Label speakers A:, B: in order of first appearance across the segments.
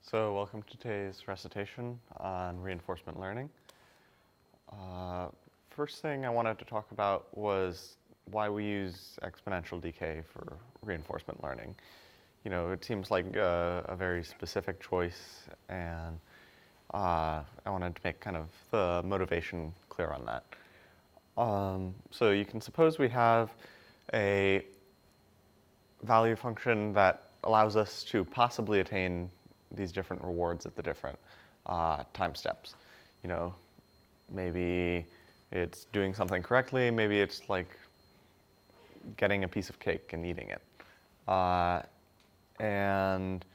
A: So welcome to today's recitation on reinforcement learning. First thing I wanted to talk about was why we use exponential decay for reinforcement learning. You know, it seems like a very specific choice, and I wanted to make kind of the motivation clear on that. So you can suppose we have a value function that allows us to possibly attain these different rewards at the different time steps. You know, maybe it's doing something correctly, maybe it's like getting a piece of cake and eating it. And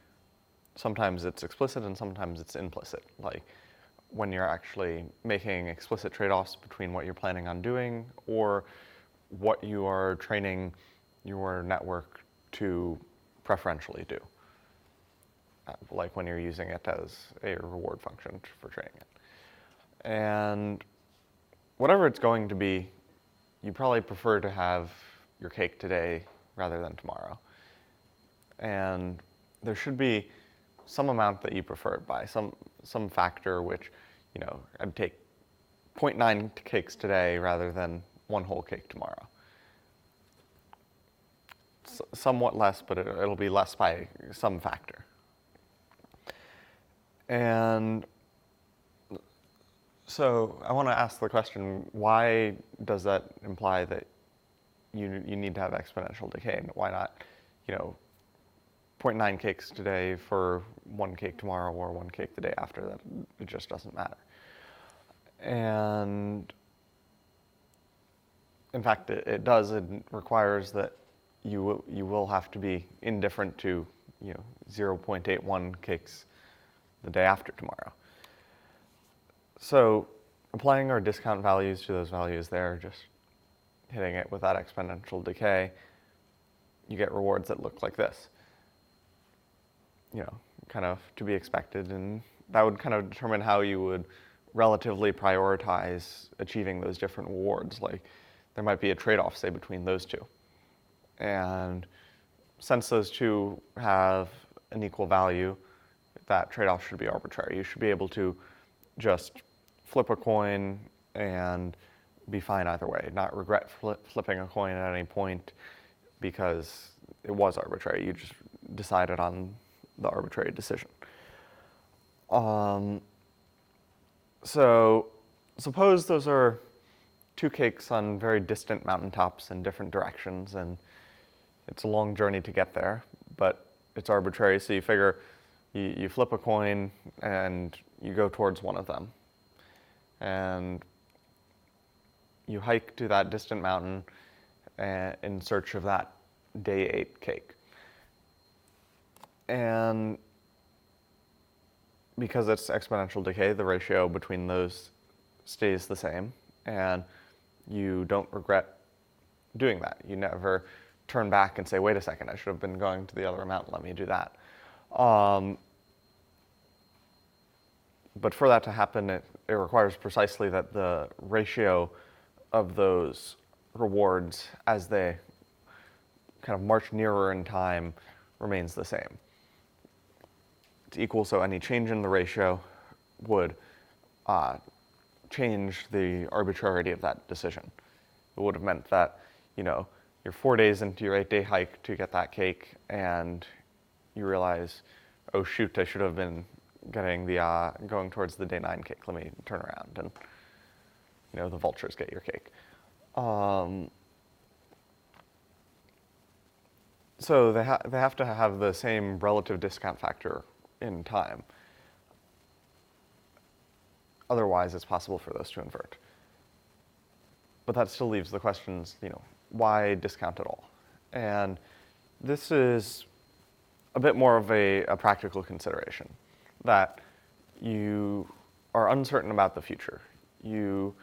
A: sometimes it's explicit and sometimes it's implicit. Like when you're actually making explicit trade-offs between what you're planning on doing or what you are training your network to preferentially do. Like when you're using it as a reward function for training it. And whatever it's going to be, you probably prefer to have your cake today rather than tomorrow. And there should be some amount that you prefer it by, some factor which, you know, I'd take 0.9 cakes today rather than one whole cake tomorrow. Somewhat less, but it'll be less by some factor. And so I want to ask the question, why does that imply that you need to have exponential decay? And why not, you know, 0.9 cakes today for one cake tomorrow or one cake the day after? That it just doesn't matter. And in fact, it does. It requires that you will have to be indifferent to, you know, 0.81 cakes the day after tomorrow. So applying our discount values to those values there, just hitting it with that exponential decay, you get rewards that look like this. You know, kind of to be expected, and that would kind of determine how you would relatively prioritize achieving those different rewards. Like there might be a trade-off, say, between those two. And since those two have an equal value, that trade-off should be arbitrary. You should be able to just flip a coin and be fine either way, not regret flipping a coin at any point because it was arbitrary. You just decided on the arbitrary decision. So suppose those are two cakes on very distant mountaintops in different directions, and it's a long journey to get there, but it's arbitrary, so you figure you flip a coin and you go towards one of them. And you hike to that distant mountain in search of that day 8 cake. And because it's exponential decay, the ratio between those stays the same, and you don't regret doing that. You never turn back and say, wait a second, I should have been going to the other mountain, let me do that. But for that to happen, it requires precisely that the ratio of those rewards as they kind of march nearer in time remains the same. It's equal, so any change in the ratio would change the arbitrarity of that decision. It would have meant that, you know, you're 4 days into your 8-day hike to get that cake, and you realize, oh shoot, I should have been getting the going towards the day 9 cake. Let me turn around, and you know, the vultures get your cake. So they have to have the same relative discount factor in time. Otherwise, it's possible for those to invert. But that still leaves the questions, you know, why discount at all? And this is a bit more of a practical consideration, that you are uncertain about the future. You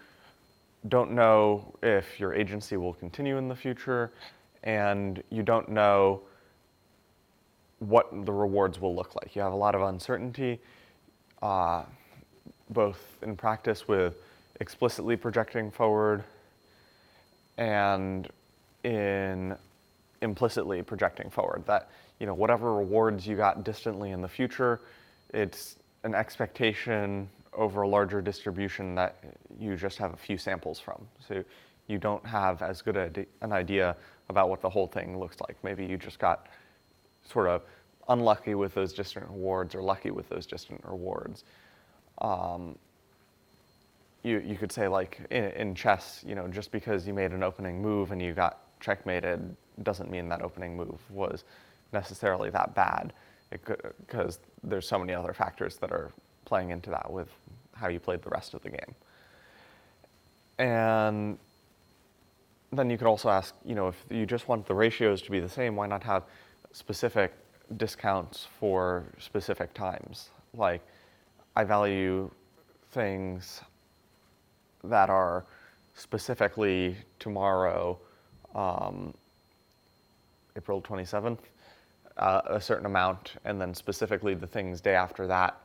A: don't know if your agency will continue in the future, and you don't know what the rewards will look like. You have a lot of uncertainty, both in practice with explicitly projecting forward and in implicitly projecting forward. That, you know, whatever rewards you got distantly in the future, It's an expectation over a larger distribution that you just have a few samples from. So you don't have as good an idea about what the whole thing looks like. Maybe you just got sort of unlucky with those distant rewards or lucky with those distant rewards. You could say, like in chess, just because you made an opening move and you got checkmated doesn't mean that opening move was necessarily that bad, because there's so many other factors that are playing into that with how you played the rest of the game. And then you could also ask, if you just want the ratios to be the same, why not have specific discounts for specific times? Like, I value things that are specifically tomorrow, April 27th, a certain amount, and then specifically the things day after that,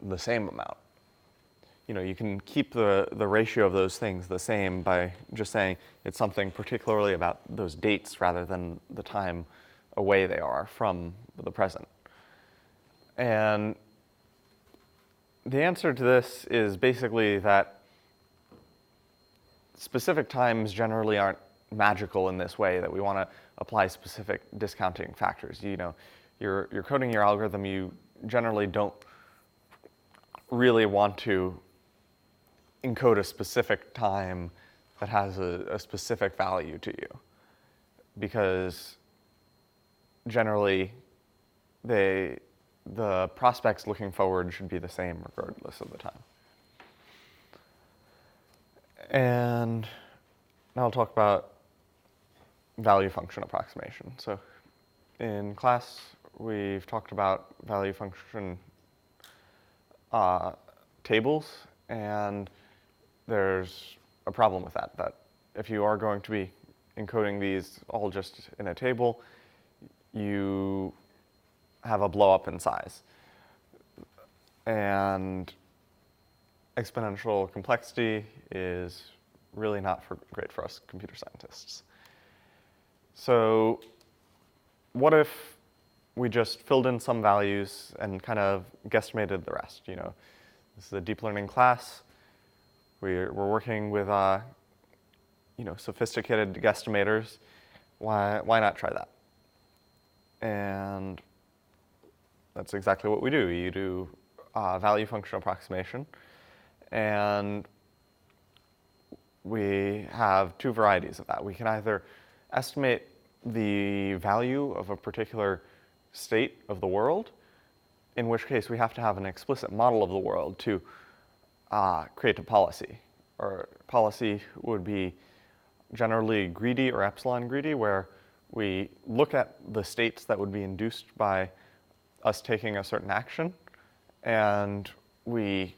A: the same amount. You can keep the ratio of those things the same by just saying it's something particularly about those dates rather than the time away they are from the present. And the answer to this is basically that specific times generally aren't magical in this way, that we want to apply specific discounting factors. You're coding your algorithm, you generally don't really want to encode a specific time that has a specific value to you, because generally the prospects looking forward should be the same regardless of the time. And now I'll talk about value function approximation. So in class, we've talked about value function tables, and there's a problem with that if you are going to be encoding these all just in a table, you have a blow up in size. And exponential complexity is really not great for us computer scientists. So what if we just filled in some values and kind of guesstimated the rest? This is a deep learning class. We're working with sophisticated guesstimators. Why not try that? And that's exactly what we do. You do value function approximation, and we have two varieties of that. We can either estimate the value of a particular state of the world, in which case we have to have an explicit model of the world to create a policy. Or policy would be generally greedy or epsilon greedy, where we look at the states that would be induced by us taking a certain action, and we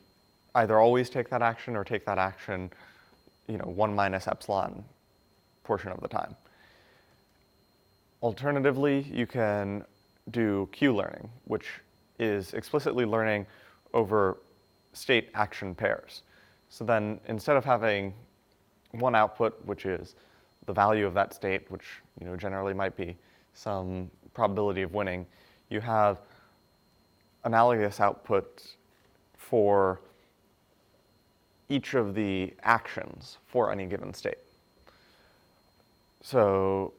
A: either always take that action or take that action 1 minus epsilon portion of the time. Alternatively, you can do Q-learning, which is explicitly learning over state-action pairs. So then, instead of having one output, which is the value of that state, which generally might be some probability of winning, you have analogous output for each of the actions for any given state. So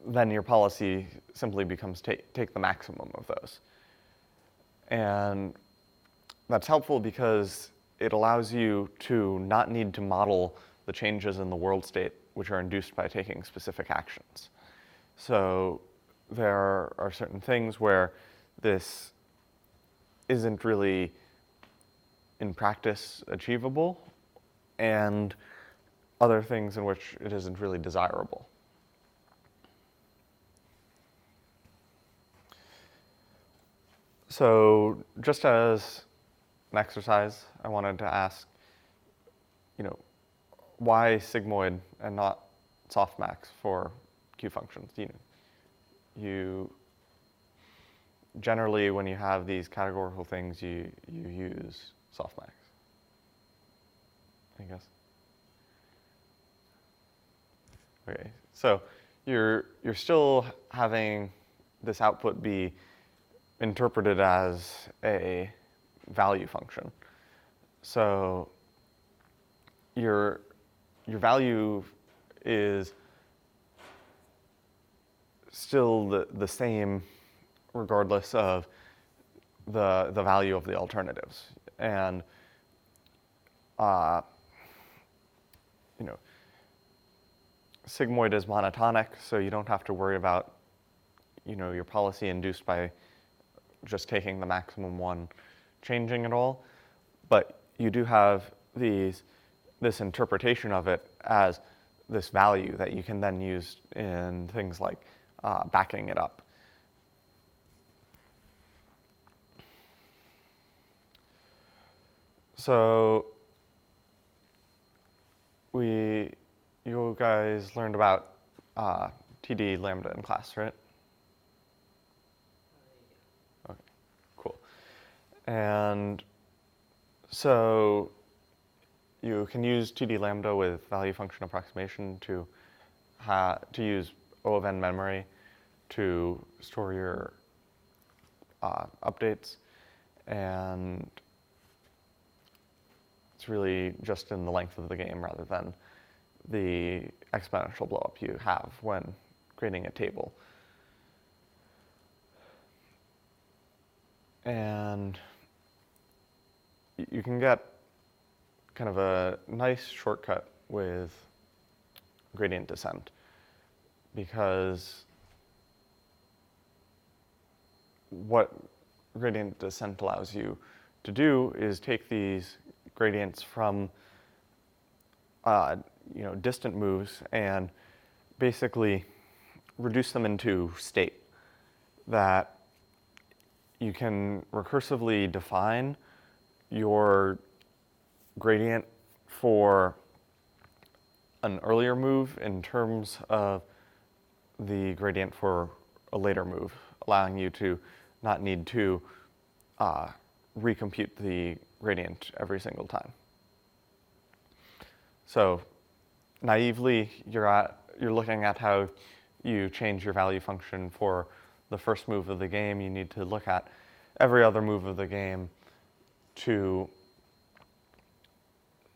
A: then your policy simply becomes take the maximum of those. And that's helpful because it allows you to not need to model the changes in the world state which are induced by taking specific actions. So there are certain things where this isn't really in practice achievable, and other things in which it isn't really desirable. So just as an exercise, I wanted to ask, why sigmoid and not softmax for Q functions? You generally, when you have these categorical things, you use softmax, I guess. Okay, so you're still having this output be interpreted as a value function. So your value is still the same regardless of the value of the alternatives. And sigmoid is monotonic, so you don't have to worry about your policy induced by just taking the maximum one changing at all. But you do have this interpretation of it as this value that you can then use in things like backing it up. So you guys learned about TD lambda in class, right? Okay, cool. And so you can use TD lambda with value function approximation to use O of n memory to store your updates, and it's really just in the length of the game rather than the exponential blowup you have when creating a table. And you can get kind of a nice shortcut with gradient descent, because what gradient descent allows you to do is take these gradients from distant moves and basically reduce them into state that you can recursively define your gradient for an earlier move in terms of the gradient for a later move, allowing you to not need to recompute the gradient every single time. So naively, you're looking at how you change your value function for the first move of the game. You need to look at every other move of the game to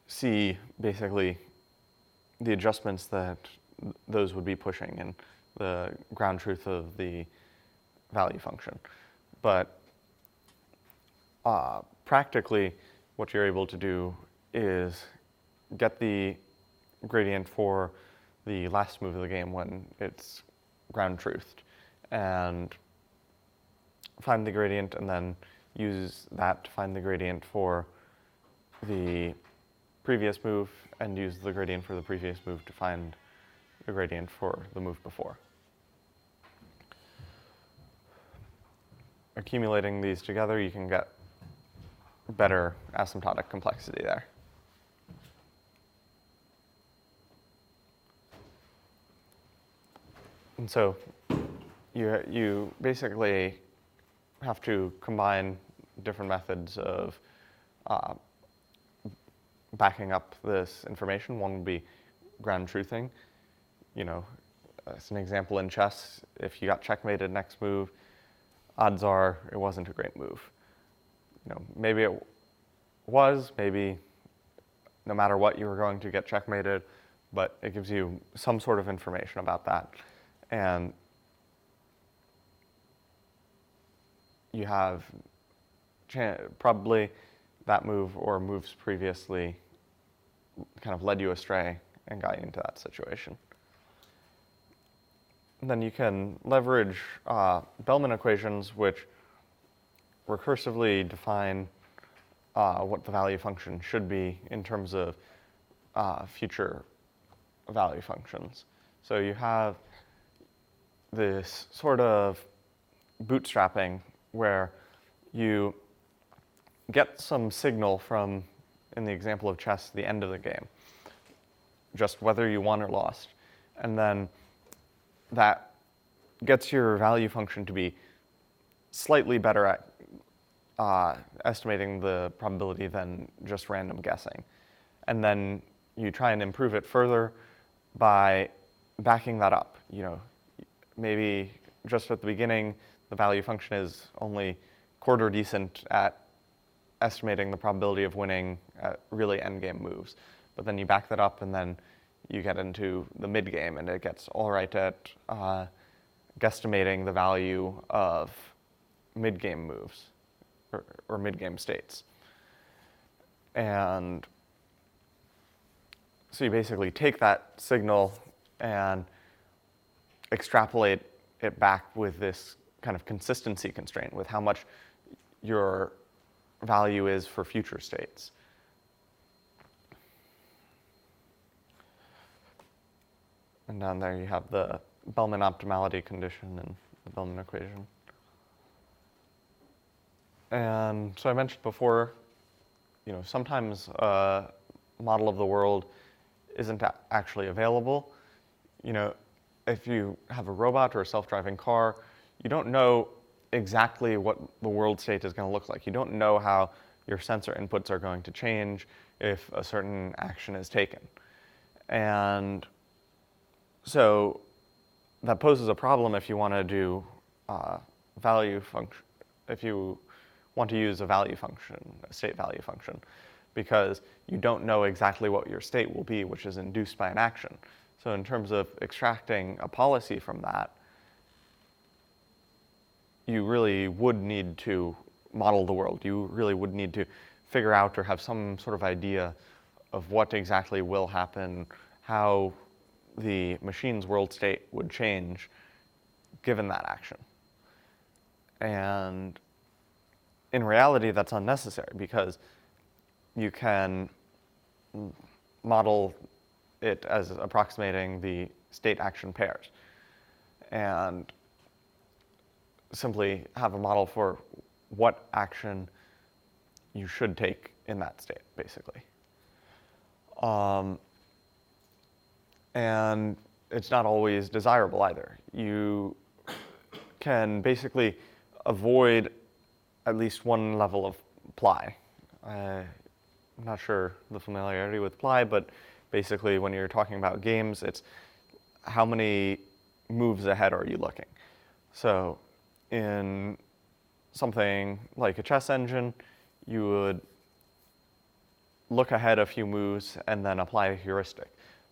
A: see basically the adjustments that those would be pushing and the ground truth of the value function. But practically, what you're able to do is get the gradient for the last move of the game when it's ground truthed, and find the gradient, and then use that to find the gradient for the previous move, and use the gradient for the previous move to find the gradient for the move before. Accumulating these together, you can get better asymptotic complexity there. And so you basically have to combine different methods of backing up this information. One would be ground truthing. As an example in chess, if you got checkmated next move, odds are it wasn't a great move. Maybe it was, maybe no matter what you were going to get checkmated, but it gives you some sort of information about that. And you have probably that move or moves previously kind of led you astray and got you into that situation. And then you can leverage Bellman equations, which recursively define what the value function should be in terms of future value functions. So you have this sort of bootstrapping where you get some signal from, in the example of chess, the end of the game, just whether you won or lost. And then that gets your value function to be slightly better at estimating the probability than just random guessing. And then you try and improve it further by backing that up. Maybe just at the beginning, the value function is only quarter decent at estimating the probability of winning at really endgame moves. But then you back that up, and then you get into the mid-game, and it gets all right at guesstimating the value of mid-game moves or mid-game states. And so you basically take that signal and extrapolate it back with this kind of consistency constraint with how much your value is for future states. And down there you have the Bellman optimality condition and the Bellman equation. And so I mentioned before, sometimes a model of the world isn't actually available. If you have a robot or a self-driving car, you don't know exactly what the world state is going to look like. You don't know how your sensor inputs are going to change if a certain action is taken. And so that poses a problem if you want to do value function, if you want to use a value function, a state value function, because you don't know exactly what your state will be, which is induced by an action. So in terms of extracting a policy from that, you really would need to model the world. You really would need to figure out or have some sort of idea of what exactly will happen, how the machine's world state would change given that action. And in reality, that's unnecessary because you can model it as approximating the state-action pairs and simply have a model for what action you should take in that state, basically. And it's not always desirable either. You can basically avoid at least one level of ply. I'm not sure the familiarity with ply, but basically when you're talking about games, it's how many moves ahead are you looking. So in something like a chess engine, you would look ahead a few moves and then apply a heuristic.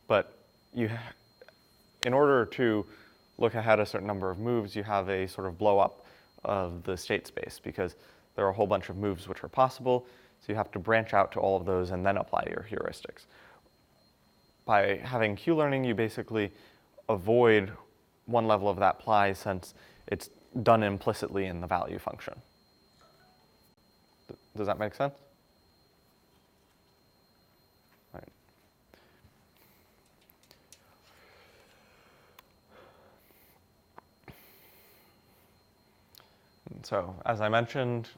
A: But in order to look ahead a certain number of moves, you have a sort of blow up of the state space because there are a whole bunch of moves which are possible. So you have to branch out to all of those and then apply your heuristics. By having Q-learning, you basically avoid one level of that ply since it's done implicitly in the value function. Does that make sense? All right. And so, as I mentioned,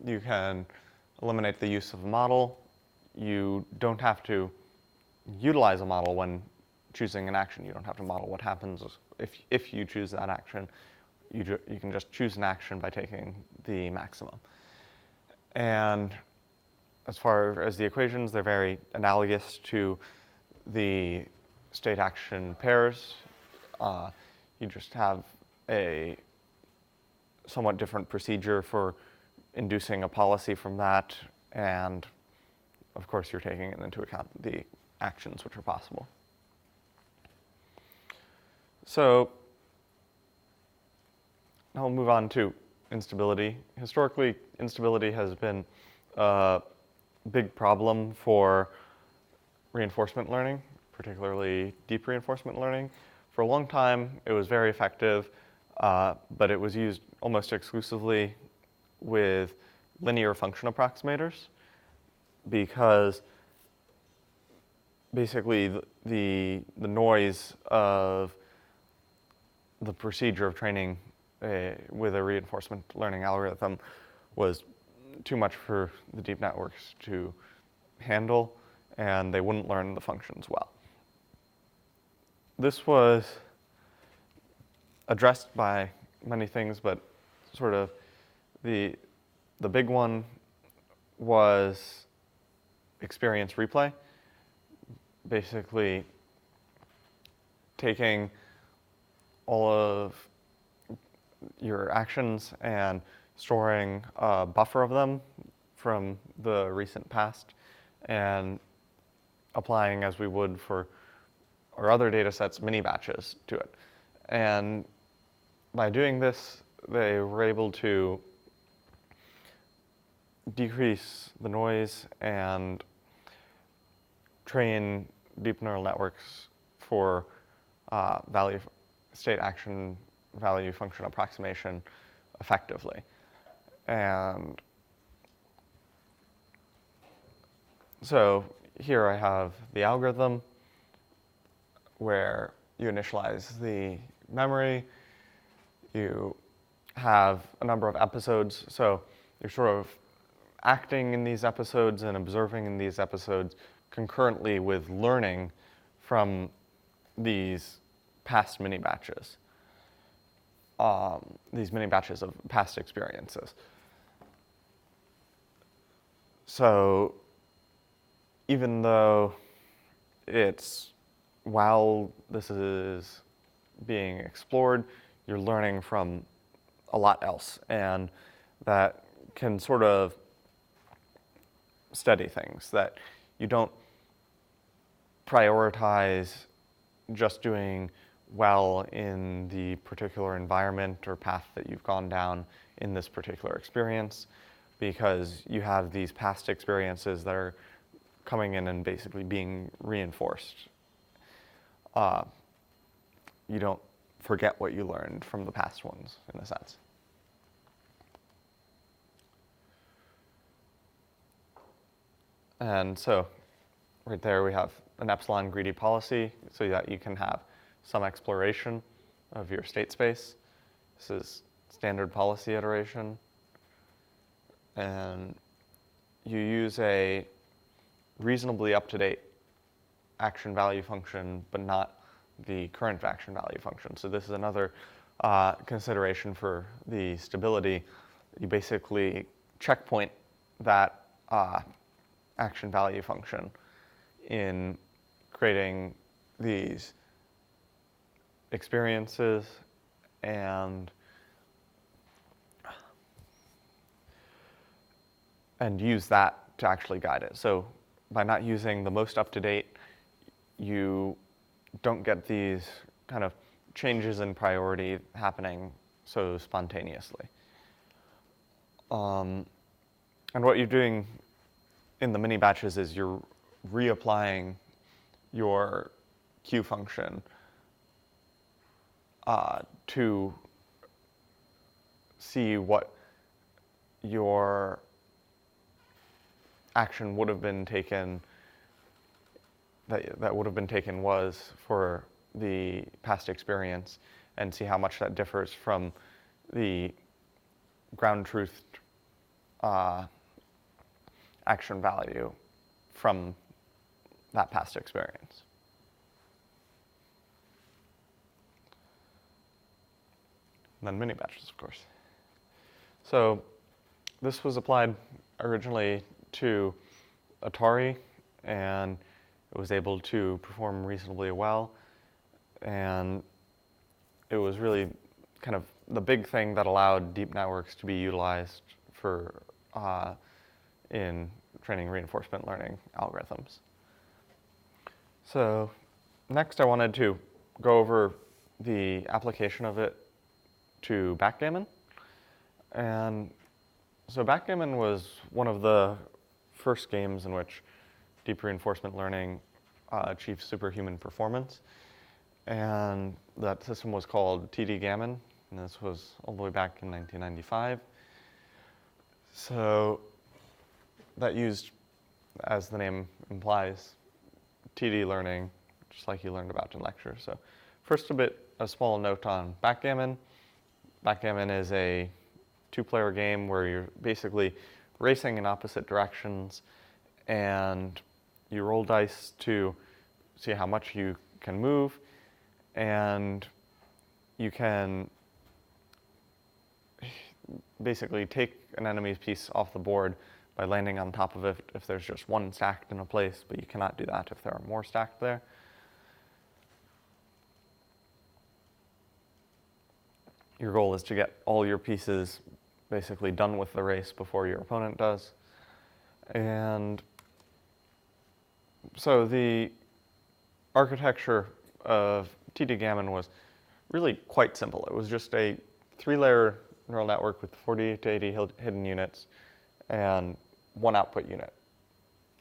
A: you can eliminate the use of a model. You don't have to utilize a model when choosing an action. You don't have to model what happens if you choose that action. You can just choose an action by taking the maximum. And as far as the equations, they're very analogous to the state-action pairs. You just have a somewhat different procedure for inducing a policy from that, and of course you're taking into account the actions which are possible. So now we'll move on to instability. Historically, instability has been a big problem for reinforcement learning, particularly deep reinforcement learning. For a long time, it was very effective, but it was used almost exclusively with linear function approximators because basically the noise of the procedure of training with a reinforcement learning algorithm was too much for the deep networks to handle, and they wouldn't learn the functions well. This was addressed by many things, but sort of the big one was experience replay. Basically taking all of your actions and storing a buffer of them from the recent past and applying, as we would for our other data sets, mini batches to it. And by doing this, they were able to decrease the noise and train deep neural networks for value state action value function approximation effectively. And so here I have the algorithm where you initialize the memory, you have a number of episodes, so you're sort of acting in these episodes and observing in these episodes concurrently with learning from these past mini batches, these mini batches of past experiences. So even though while this is being explored, you're learning from a lot else, and that can sort of steady things, that you don't prioritize just doing well in the particular environment or path that you've gone down in this particular experience, because you have these past experiences that are coming in and basically being reinforced. You don't forget what you learned from the past ones, in a sense. And so right there we have an epsilon greedy policy so that you can have some exploration of your state space. This is standard policy iteration. And you use a reasonably up-to-date action value function, but not the current action value function. So this is another consideration for the stability. You basically checkpoint that action value function in creating these experiences and use that to actually guide it. So by not using the most up-to-date, you don't get these kind of changes in priority happening so spontaneously. And what you're doing in the mini batches is you're reapplying your Q function to see what your action would have been taken, that would have been taken was for the past experience, and see how much that differs from the ground truth action value from that past experience. And then mini batches, of course. So this was applied originally to Atari, and it was able to perform reasonably well. And it was really kind of the big thing that allowed deep networks to be utilized for in training reinforcement learning algorithms. So next I wanted to go over the application of it to backgammon. And so backgammon was one of the first games in which deep reinforcement learning achieved superhuman performance. And that system was called TD Gammon, and this was all the way back in 1995. So that used, as the name implies, TD learning, just like you learned about in lecture. So first a small note on backgammon. Backgammon is a two-player game where you're basically racing in opposite directions, and you roll dice to see how much you can move, and you can basically take an enemy's piece off the board by landing on top of it if there's just one stacked in a place, but you cannot do that if there are more stacked there. your goal is to get all your pieces basically done with the race before your opponent does. And so the architecture of TD Gammon was really quite simple. It was just a 3-layer neural network with 40 to 80 hidden units and one output unit.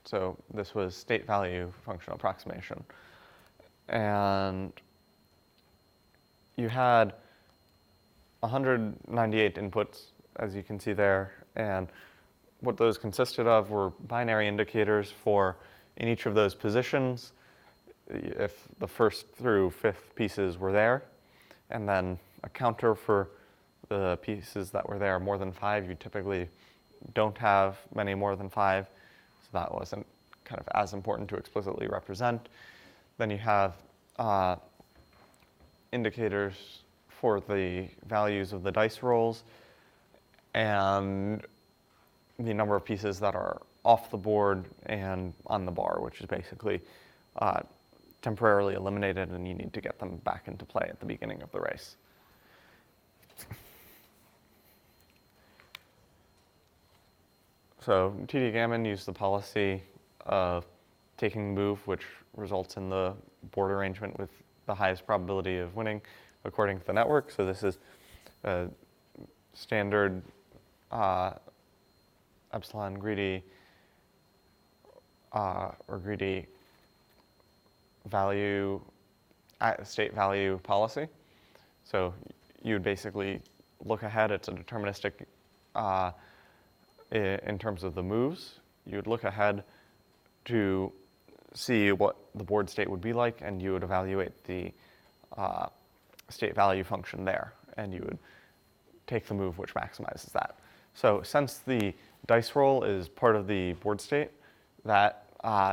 A: So this was state value functional approximation. And you had 198 inputs, as you can see there, and what those consisted of were binary indicators for in each of those positions, if the first through fifth pieces were there, and then a counter for the pieces that were there more than 5. You typically don't have many more than 5, so that wasn't kind of as important to explicitly represent. Then you have indicators for the values of the dice rolls and the number of pieces that are off the board and on the bar, which is basically temporarily eliminated, and you need to get them back into play at the beginning of the race. So TD Gammon used the policy of taking the move, which results in the board arrangement with the highest probability of winning according to the network. So this is a standard epsilon greedy or greedy value, state value policy. So you would basically look ahead. It's a deterministic in terms of the moves. You would look ahead to see what the board state would be like, and you would evaluate the state value function there, and you would take the move which maximizes that. So since the dice roll is part of the board state, that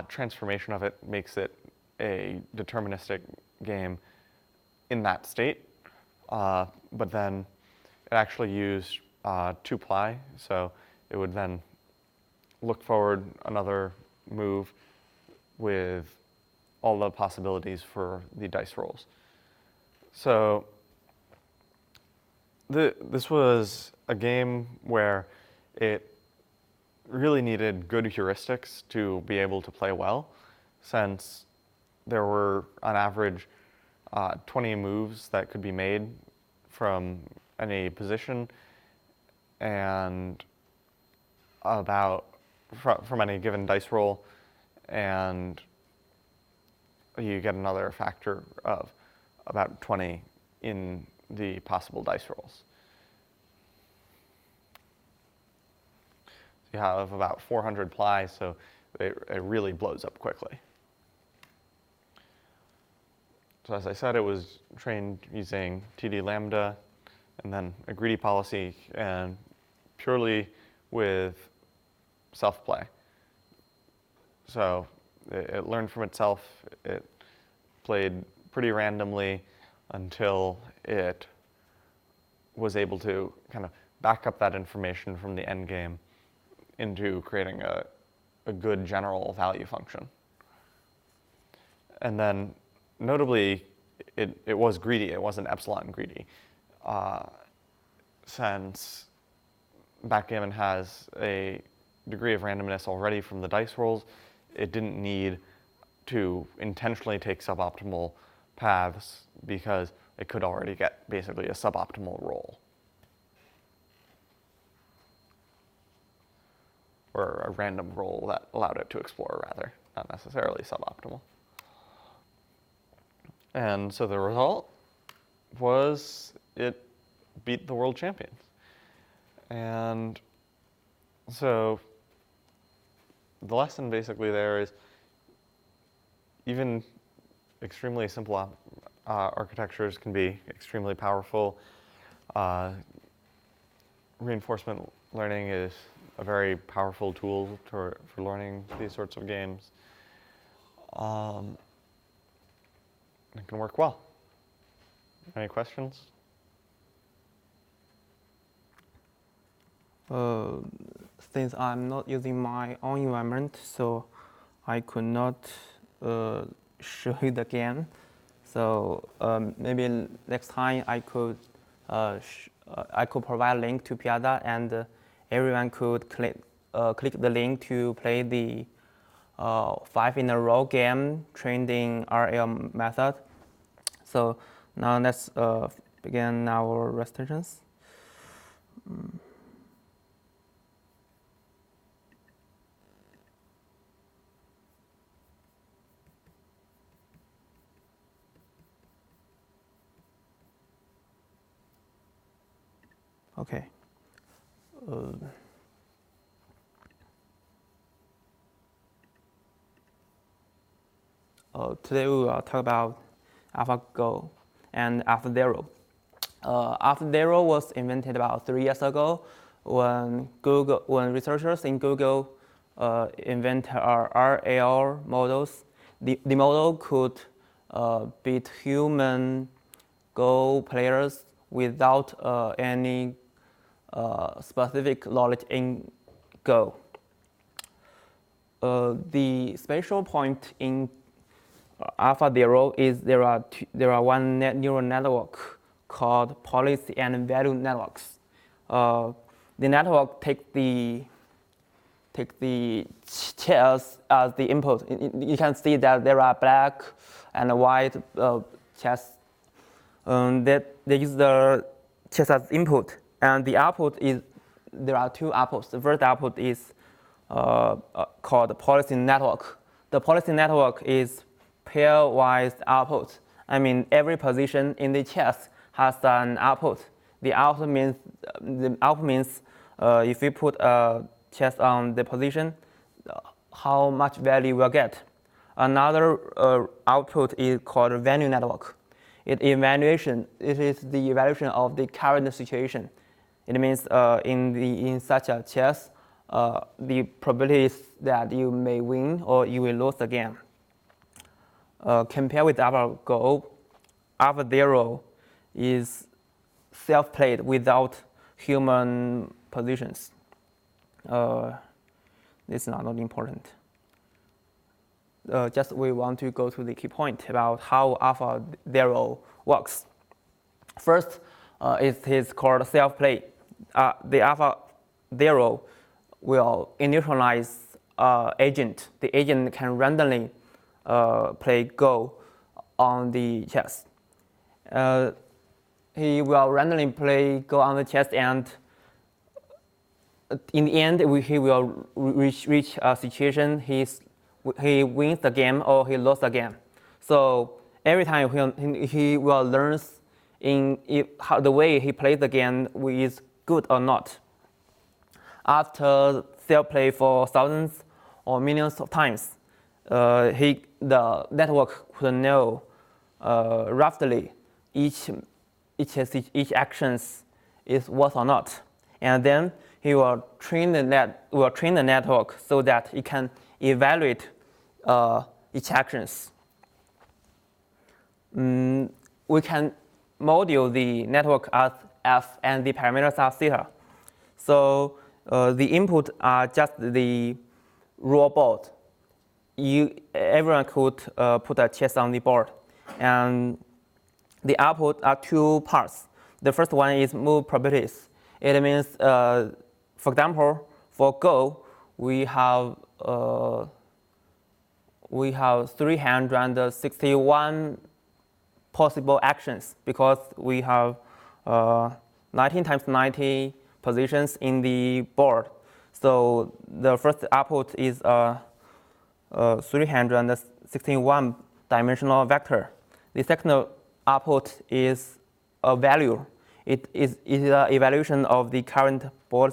A: transformation of it makes it a deterministic game in that state, but then it actually used 2-ply, so it would then look forward another move with all the possibilities for the dice rolls. So this was a game where it really needed good heuristics to be able to play well, since there were, on average, 20 moves that could be made from any position, and from any given dice roll, and you get another factor of about 20 in the possible dice rolls. You have about 400 ply, so it really blows up quickly. So as I said, it was trained using TD lambda, and then a greedy policy, and purely with self-play. So it learned from itself. It played pretty randomly until it was able to kind of back up that information from the end game into creating a good general value function. And then notably, it was greedy. It wasn't epsilon greedy. Since backgammon has a degree of randomness already from the dice rolls, it didn't need to intentionally take suboptimal paths because it could already get basically a suboptimal roll. Or a random roll that allowed it to explore, rather, not necessarily suboptimal. And so the result was it beat the world champions. And so the lesson basically there is even extremely simple architectures can be extremely powerful. Reinforcement learning is a very powerful tool for learning these sorts of games. It can work well. Any questions?
B: Since I'm not using my own environment, so I could not show you the game. So maybe next time I could I could provide a link to Piazza, and everyone could click the link to play the 5 in a row game trained in RL method. So now let's begin our recitations. Okay. Today we will talk about AlphaGo and AlphaZero. AlphaZero was invented about 3 years ago when researchers in Google invented RL models. The model could beat human Go players without any specific knowledge in Go. The special point in AlphaZero is there are one neural network called policy and value networks. The network take the chess as the input. You can see that there are black and white chess. They use the chess as input, and the output is there are 2 outputs. The first output is called the policy network. The policy network is pairwise output. I mean, every position in the chess has an output. The output means if we put a chess on the position, how much value we'll get. Another output is called value network. It is the evaluation of the current situation. It means in such a chess, the probability is that you may win or you will lose the game. Compared with AlphaGo, AlphaZero is self-played without human positions. This is not important. Just we want to go to the key point about how AlphaZero works. First, it is called self-play. The AlphaZero will initialize agent. The agent can randomly play Go on the chess. He will randomly play Go on the chess, and in the end, he will reach a situation he wins the game or he loses the game. So every time he will learn how the way he plays the game is good or not. After self-play for thousands or millions of times, the network could know roughly each actions is worth or not, and then he will train the network so that it can evaluate each actions. We can model the network as f and the parameters are theta. So the input are just the raw board. Everyone could put a chess on the board, and the output are 2 parts. The first one is move probabilities. It means, for example, for Go, we have 361 possible actions because we have 19 times 90 positions in the board. So the first output is a 361 dimensional vector. The second output is a value. It is an evaluation of the current board.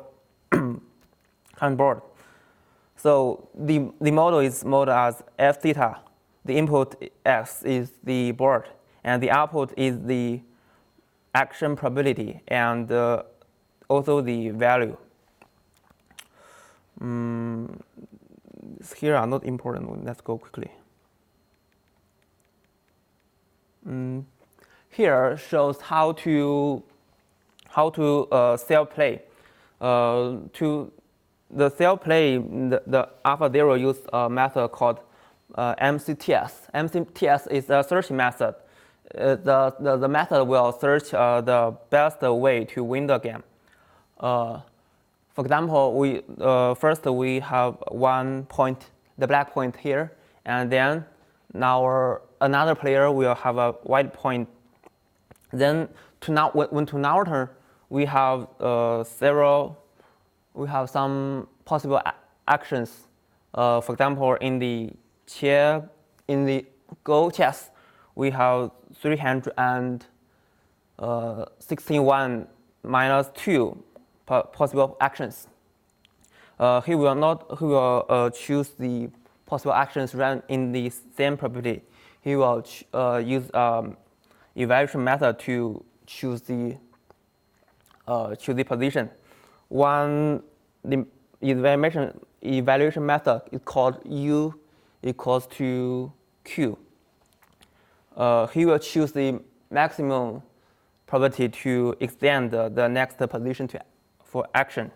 B: So the model is modeled as f theta. The input x is the board, and the output is the action probability and also the value. Here are not important. Let's go quickly. Here shows how to self-play. To the self-play, the AlphaZero used a method called MCTS. MCTS is a search method. the method will search the best way to win the game. For example, first we have 1 point, the black point here, and then another player will have a white point. Then when to our turn, we have some possible actions. For example, in the Go chess, we have 361 minus 2 possible actions. He will choose the possible actions run in the same probability. He will use evaluation method to choose the position. The evaluation method is called U equals to Q. He will choose the maximum probability to extend the next position for action.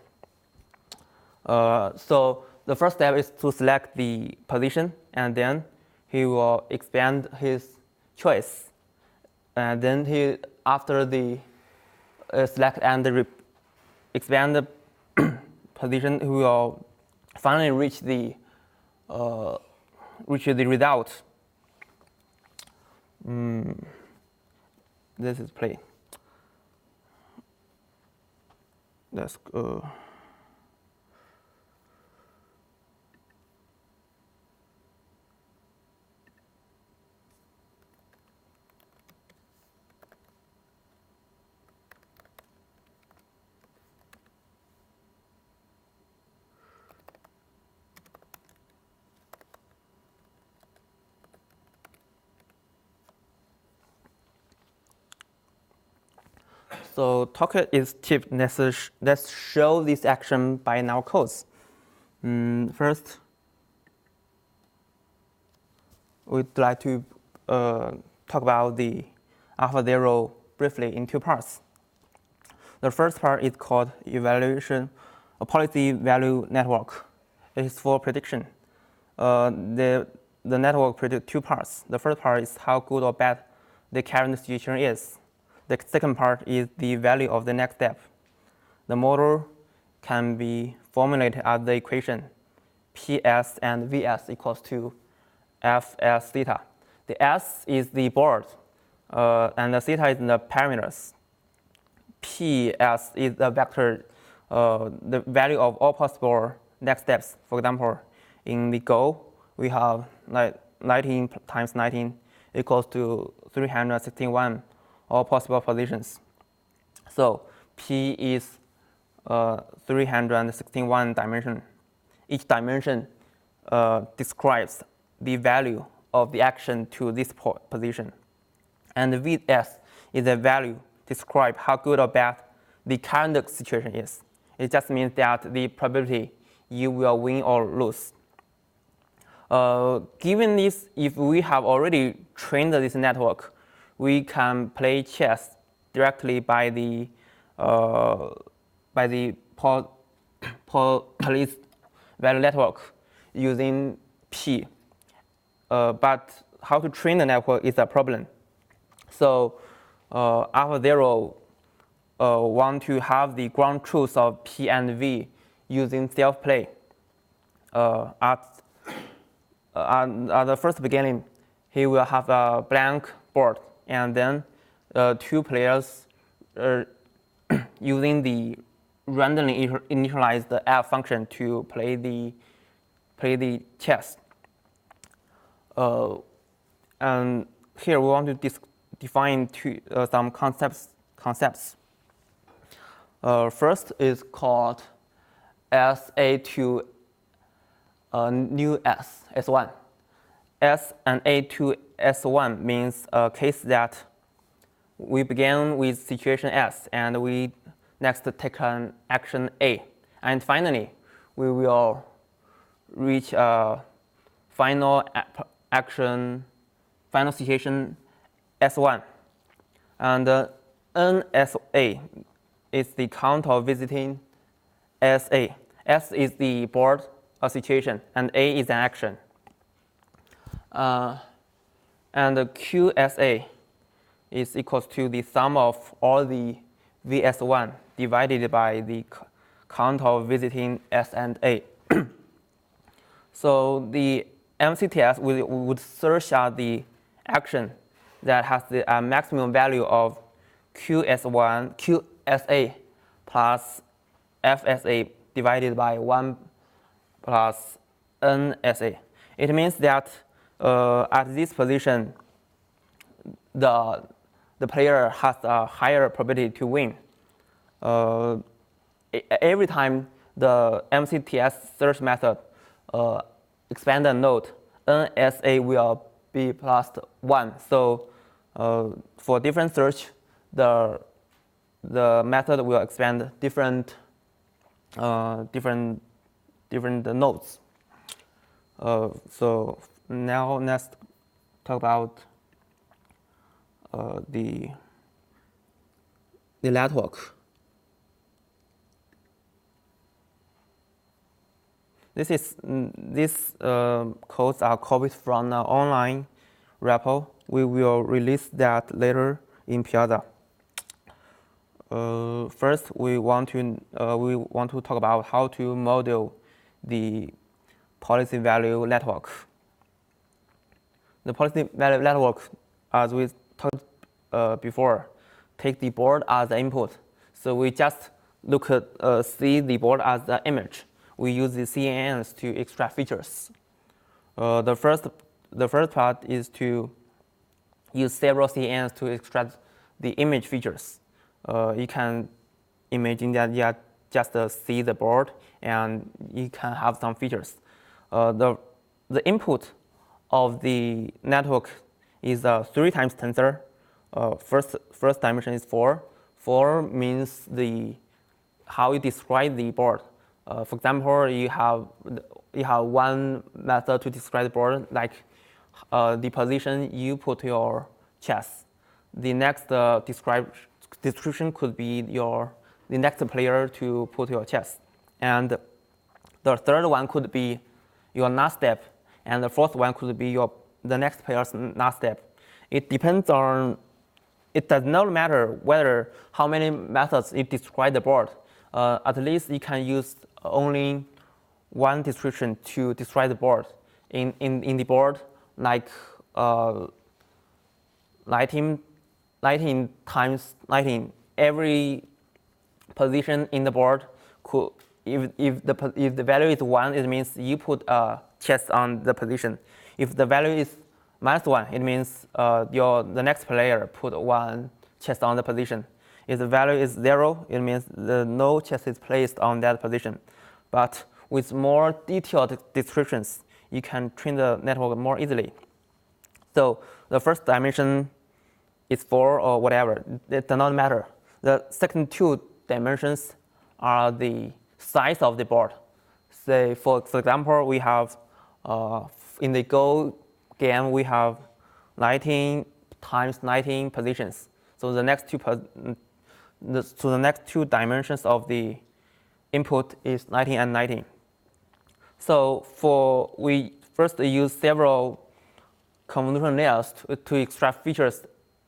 B: So the first step is to select the position, and then he will expand his choice. And then after the select and expand the position, he will finally reach the result. This is play. Let's go. So Tocket is cheap. Let's show this action by our codes. First, we'd like to talk about the AlphaZero briefly in 2 parts. The first part is called evaluation, a policy value network. It is for prediction. The network predicts 2 parts. The first part is how good or bad the current situation is. The second part is the value of the next step. The model can be formulated as the equation PS and VS equals to Fs theta. The S is the board, and the theta is the parameters. PS is the vector, the value of all possible next steps. For example, in the Go, we have 19 times 19 equals to 361. All possible positions. So P is 361 dimension. Each dimension describes the value of the action to this position. And VS is a value describe how good or bad the current situation is. It just means that the probability you will win or lose. Given this, if we have already trained this network, we can play chess directly by the police value network using P. But how to train the network is a problem. So AlphaZero want to have the ground truth of P and V using self-play. At the first beginning, he will have a blank board. And then 2 players using the randomly initialized F function to play the chess. And here we want to define some concepts. First is called SA to new S1. S and A to S1 means a case that we begin with situation S and we next take an action A. And finally, we will reach a final situation S1. And NSA is the count of visiting SA. S is the board situation, and A is an action. And QSA is equals to the sum of all the VS1 divided by the count of visiting S and A. So the MCTS would search out the action that has the maximum value of QSA plus FSA divided by 1 plus NSA. It means that at this position, the player has a higher probability to win. Every time the MCTS search method expand a node, NSA will be plus 1. So for different search, the method will expand different nodes. So now let's talk about the network. These codes are copied from an online repo. We will release that later in Piazza. First, we want to talk about how to model the policy value network. The policy value network, as we talked before, take the board as the input. So we just see the board as the image. We use the CNNs to extract features. The first part is to use several CNNs to extract the image features. You can imagine that you just see the board and you can have some features. The input of the network is a 3 times tensor. First dimension is 4. 4 means how you describe the board. For example, you have one method to describe the board, like the position you put your chess. The next description could be the next player to put your chess, and the third one could be your last step, and the fourth one could be the next player's last step. It depends on. It does not matter how many methods you describe the board. At least you can use only one description to describe the board. In the board, like 19 times 19, every position in the board could, if the value is 1, it means you put a chess on the position. If the value is -1, it means the next player put 1 chess on the position. If the value is 0, it means no chess is placed on that position. But with more detailed descriptions, you can train the network more easily. So the first dimension is 4 or whatever. It does not matter. The second 2 dimensions are the size of the board. Say, for example, we have in the Go game, we have 19 times 19 positions. So the next two dimensions of the input is 19 and 19. So we first use several convolution layers to extract features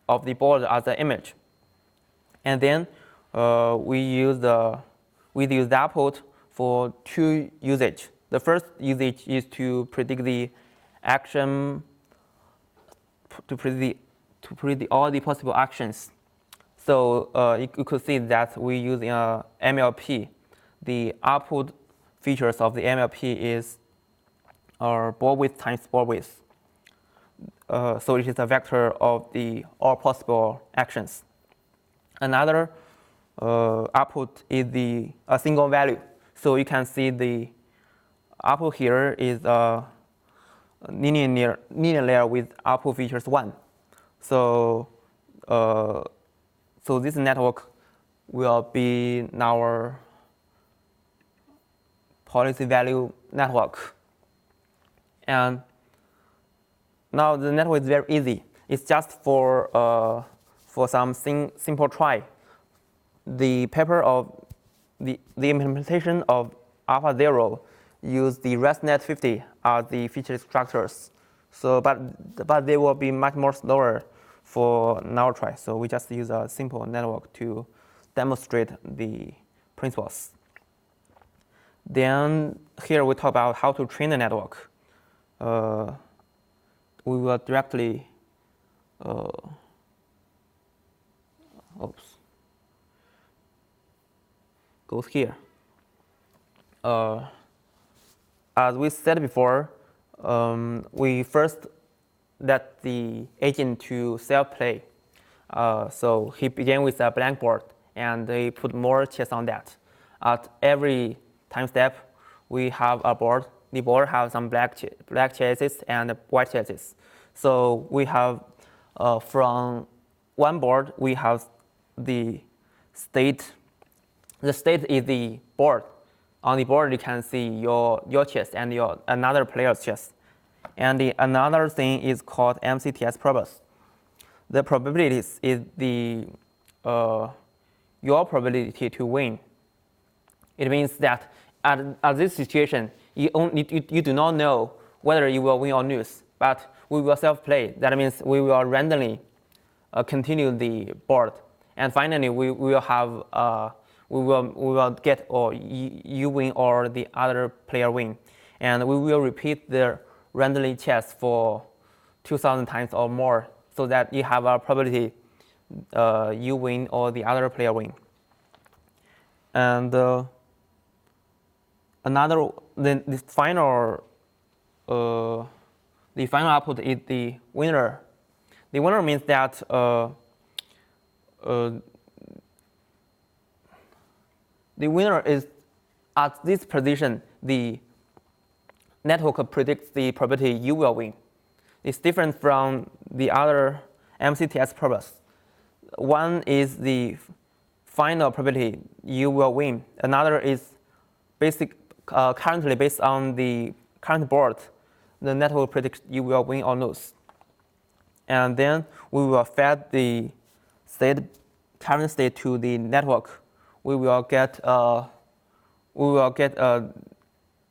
B: of the board as an image, and then we use the output for 2 usage. The first usage is to predict the action, to predict all the possible actions. So you could see that we use in MLP. The output features of the MLP is board width times board width. So it is a vector of all possible actions. Another output is a single value. So you can see the output here is a linear layer with output features 1. So this network will be our policy value network. And now the network is very easy. It's just for some simple try. The paper of the implementation of AlphaZero use the ResNet 50 as the feature extractors. So, but they will be much more slower for now try. So we just use a simple network to demonstrate the principles. Then here we talk about how to train the network. We will directly, goes here. As we said before, we first let the agent to self-play. So he began with a blank board, and they put more chess on that. At every time step, we have a board. The board has some black chesses and white chesses. So we have, from one board, we have the state. The state is the board. On the board, you can see your chess and another player's chess. And another thing is called MCTS purpose. The probabilities is your probability to win. It means that at this situation, you do not know whether you will win or lose, but we will self-play. That means we will randomly continue the board, and finally we will have we will get or you win or the other player win, and we will repeat the randomly chess for 2,000 times or more, so that you have a probability you win or the other player win. And the final output is the winner. The winner means that the winner is at this position. The network predicts the probability you will win. It's different from the other MCTS purpose. One is the final probability you will win. Another is currently based on the current board. The network predicts you will win or lose. And then we will feed the current state to the network. We will get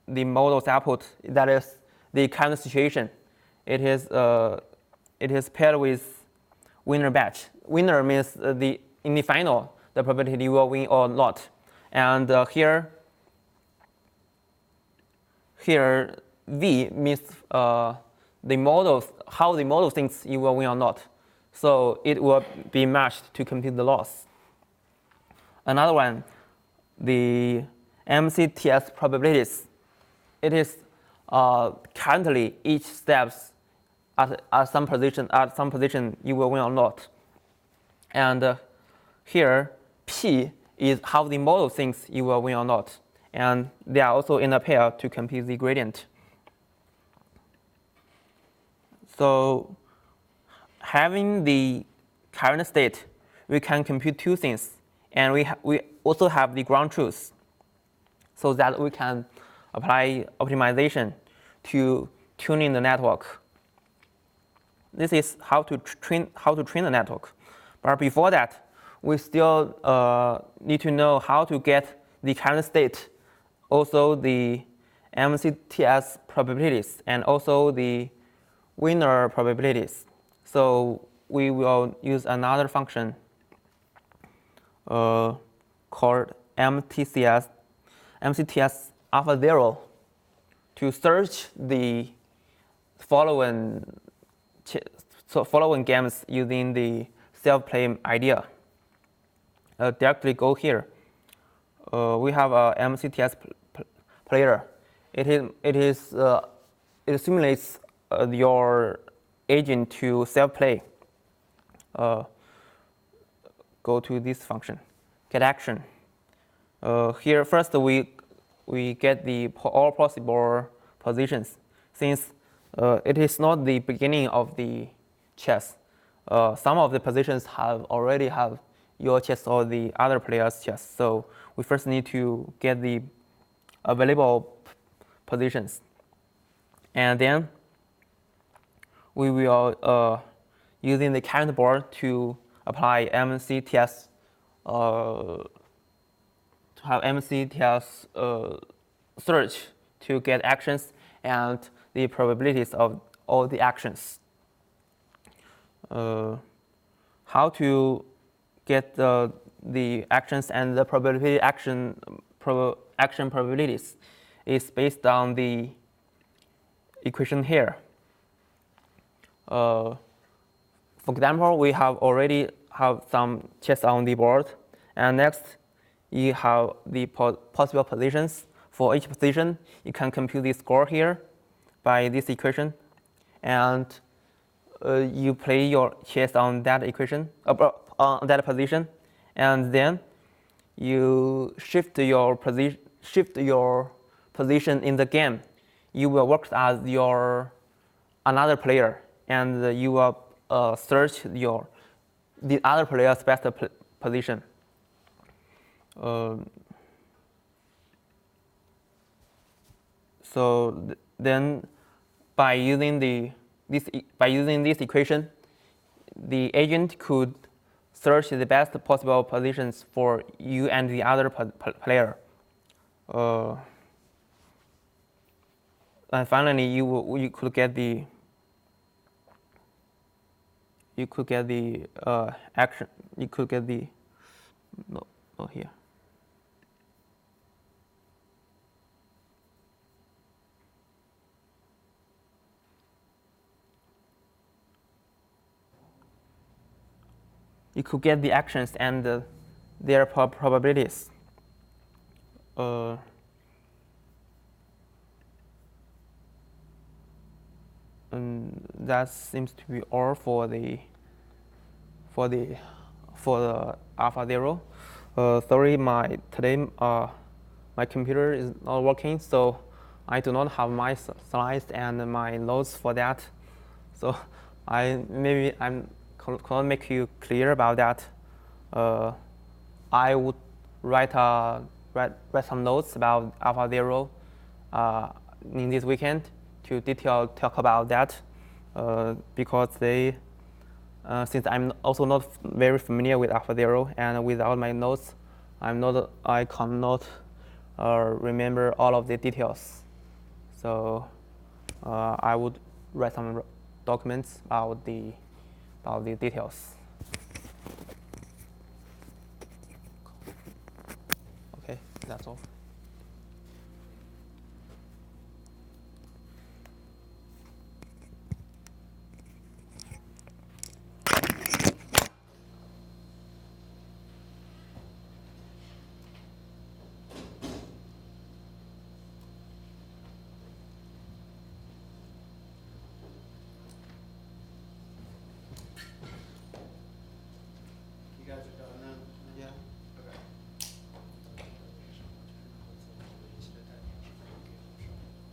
B: the model's output. That is the current situation. It is paired with winner batch. Winner means in the final the probability you will win or not. And here V means the model, how the model thinks you will win or not. So it will be matched to compute the loss. Another one, the MCTS probabilities. It is currently each steps at some position you will win or not. And here P is how the model thinks you will win or not. And they are also in a pair to compute the gradient. So having the current state, we can compute two things. And we also have the ground truth, so that we can apply optimization to tuning the network. This is how to train the network. But before that, we still need to know how to get the current state, also the MCTS probabilities, and also the winner probabilities. So we will use another function called MCTS alpha 0 to search the following games using the self-play idea. Directly go here. We have a MCTS player. It simulates your agent to self-play. Go to this function, get action. Here first we get all possible positions. Since it is not the beginning of the chess, some of the positions already have your chess or the other player's chess. So we first need to get the available positions, and then we will using the current board to apply MCTS to have MCTS search to get actions and the probabilities of all the actions. how to get the actions and the probability action probabilities is based on the equation here. For example, we have already have some chess on the board, and next you have the possible positions. For each position, you can compute the score here by this equation, and you play your chess on that equation, on that position, and then you shift your position in the game. You will work as another player, and you will search the other player's best position. Then by using this equation, the agent could search the best possible positions for you and the other player. And finally, you could get the action. You could get the no here. You could get the actions and their probabilities. And that seems to be all for the AlphaZero. Sorry, my computer is not working, so I do not have my slides and my notes for that. So maybe I cannot make you clear about that. I would write some notes about AlphaZero in this weekend to talk about that, because since I'm also not very familiar with AlphaZero, and without my notes, I cannot remember all of the details. So I would write some documents about the details. Okay, that's all.